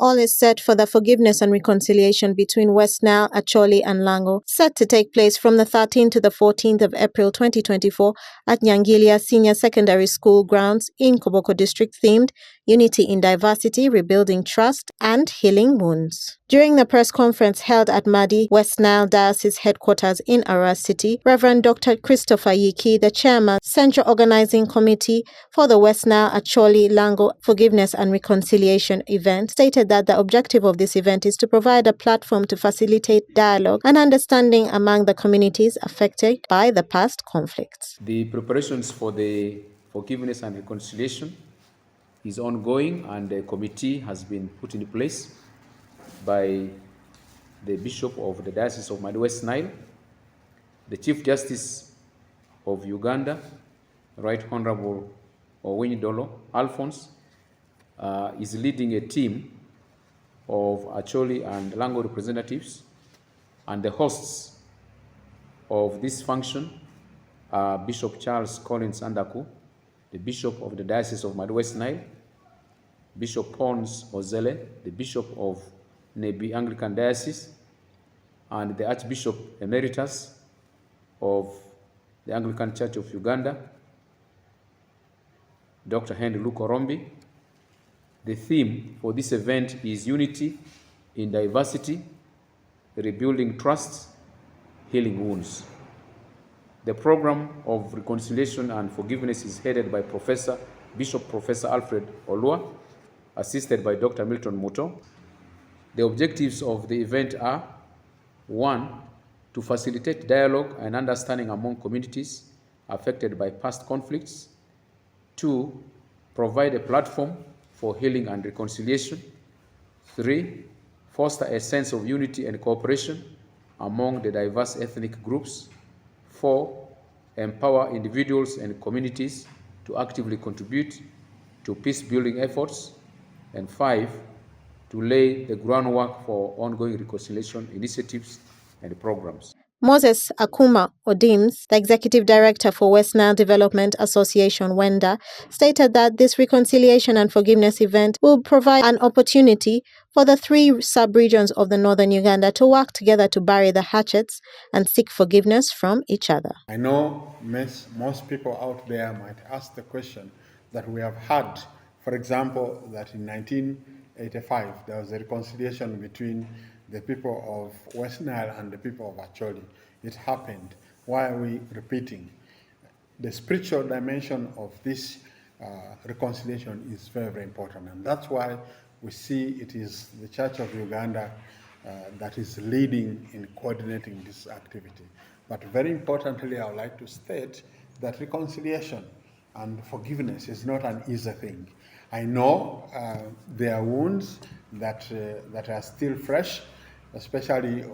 All is set for the forgiveness and reconciliation between West Nile, Acholi and Lango, set to take place from the 13th to the 14th of April 2024 at Nyangilia Senior Secondary School grounds in Koboko District, themed Unity in Diversity, Rebuilding Trust and Healing Wounds. During the press conference held at Madi, West Nile Diocese Headquarters in Ara City, Reverend Dr. Christopher Yiki, the Chairman, Central Organizing Committee for the West Nile Acholi Lango Forgiveness and Reconciliation event, stated that the objective of this event is to provide a platform to facilitate dialogue and understanding among the communities affected by the past conflicts. The preparations for the forgiveness and reconciliation is ongoing, and a committee has been put in place by the Bishop of the Diocese of West Nile, the Chief Justice of Uganda, Right Honorable Owinyidolo Alphonse, is leading a team of Acholi and Lango representatives, and the hosts of this function are Bishop Charles Collins Andaku, the Bishop of the Diocese of West Nile, Bishop Pons Ozele, the Bishop of Nebi Anglican Diocese, and the Archbishop Emeritus of the Anglican Church of Uganda, Dr. Henry Lukorombi. The theme for this event is Unity in Diversity, Rebuilding Trust, Healing Wounds. The program of reconciliation and forgiveness is headed by Bishop Professor Alfred Olua, assisted by Dr. Milton Muto. The objectives of the event are: 1, to facilitate dialogue and understanding among communities affected by past conflicts. 2, provide a platform for healing and reconciliation. 3, foster a sense of unity and cooperation among the diverse ethnic groups. 4, empower individuals and communities to actively contribute to peace-building efforts. And 5, to lay the groundwork for ongoing reconciliation initiatives and programs. Moses Akuma Odims, the Executive Director for West Nile Development Association, WENDA, stated that this reconciliation and forgiveness event will provide an opportunity for the 3 sub-regions of the northern Uganda to work together to bury the hatchets and seek forgiveness from each other. I know most people out there might ask the question that we have had, for example, that in 1985 there was a reconciliation between the people of West Nile and the people of Acholi. It happened. Why are we repeating? The spiritual dimension of this reconciliation is very, very important, and that's why we see it is the Church of Uganda that is leading in coordinating this activity. But very importantly, I would like to state that reconciliation and forgiveness is not an easy thing. I know there are wounds that are still fresh, especially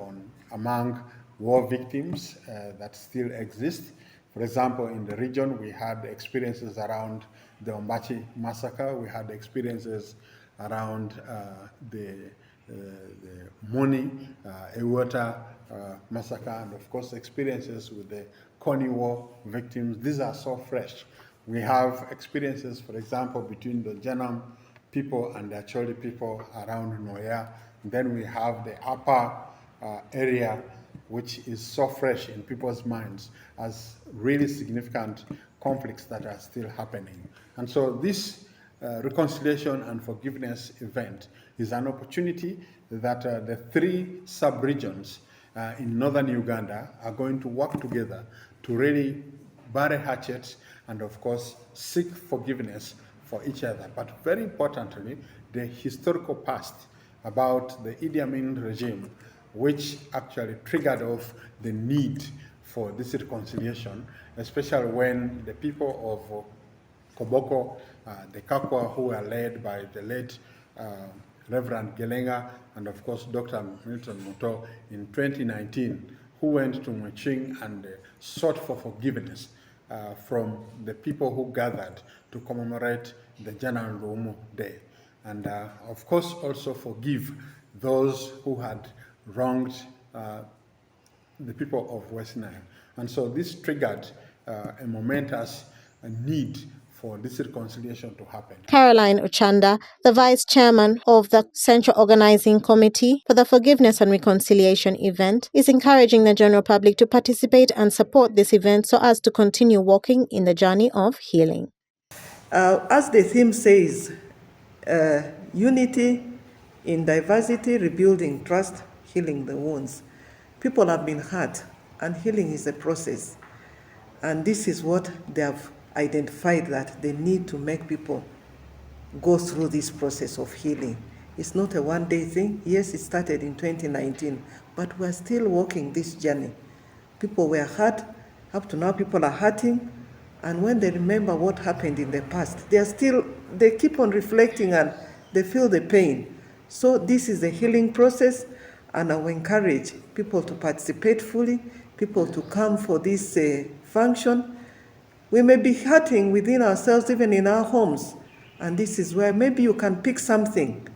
among war victims that still exist. For example, in the region, we had experiences around the Ombachi massacre. We had experiences around the Moni Ewota massacre, and of course experiences with the Kony War victims. These are so fresh. We have experiences, for example, between the Janam people and the Acholi people around Noya. Then we have the upper area, which is so fresh in people's minds as really significant conflicts that are still happening. And so this reconciliation and forgiveness event is an opportunity that the 3 sub-regions in northern Uganda are going to work together to really bury hatchets and, of course, seek forgiveness for each other. But very importantly, the historical past about the Idi Amin regime, which actually triggered off the need for this reconciliation, especially when the people of Koboko, the Kakwa, who were led by the late Reverend Gelenga and, of course, Dr. Milton Muto in 2019, who went to Muching and sought for forgiveness from the people who gathered to commemorate the General Lumu Day. And, of course, also forgive those who had wronged the people of West Nile. And so this triggered a momentous need for this reconciliation to happen. Caroline Ochanda, the vice chairman of the Central Organizing Committee for the Forgiveness and Reconciliation event, is encouraging the general public to participate and support this event so as to continue walking in the journey of healing. As the theme says, unity in diversity, rebuilding trust, healing the wounds. People have been hurt, and healing is a process. And this is what they have identified, that they need to make people go through this process of healing. It's not a one-day thing. Yes, it started in 2019, but we're still walking this journey. People were hurt. Up to now, people are hurting. And when they remember what happened in the past, they keep on reflecting and they feel the pain. So this is a healing process, and I will encourage people to participate fully, people to come for this function. We may be hurting within ourselves, even in our homes, and this is where maybe you can pick something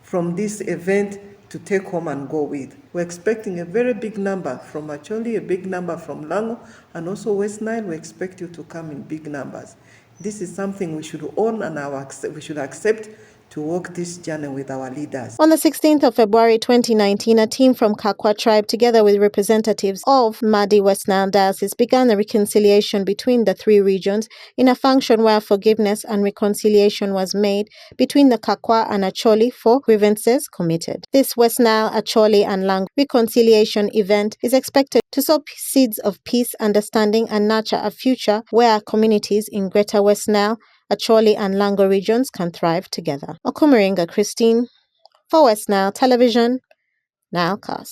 from this event to take home and go with. We're expecting a very big number from Acholi, a big number from Lango, and also West Nile. We expect you to come in big numbers. This is something we should own, and we should accept to walk this journey with our leaders. On the 16th of February 2019, a team from Kakwa tribe, together with representatives of Madi West Nile Diocese, began the reconciliation between the three regions in a function where forgiveness and reconciliation was made between the Kakwa and Acholi for grievances committed. This West Nile, Acholi and Lango reconciliation event is expected to sow seeds of peace, understanding and nurture a future where communities in Greater West Nile, Acholi and Lango regions can thrive together. Okumaringa Christine for West Nile Television, Nilecast.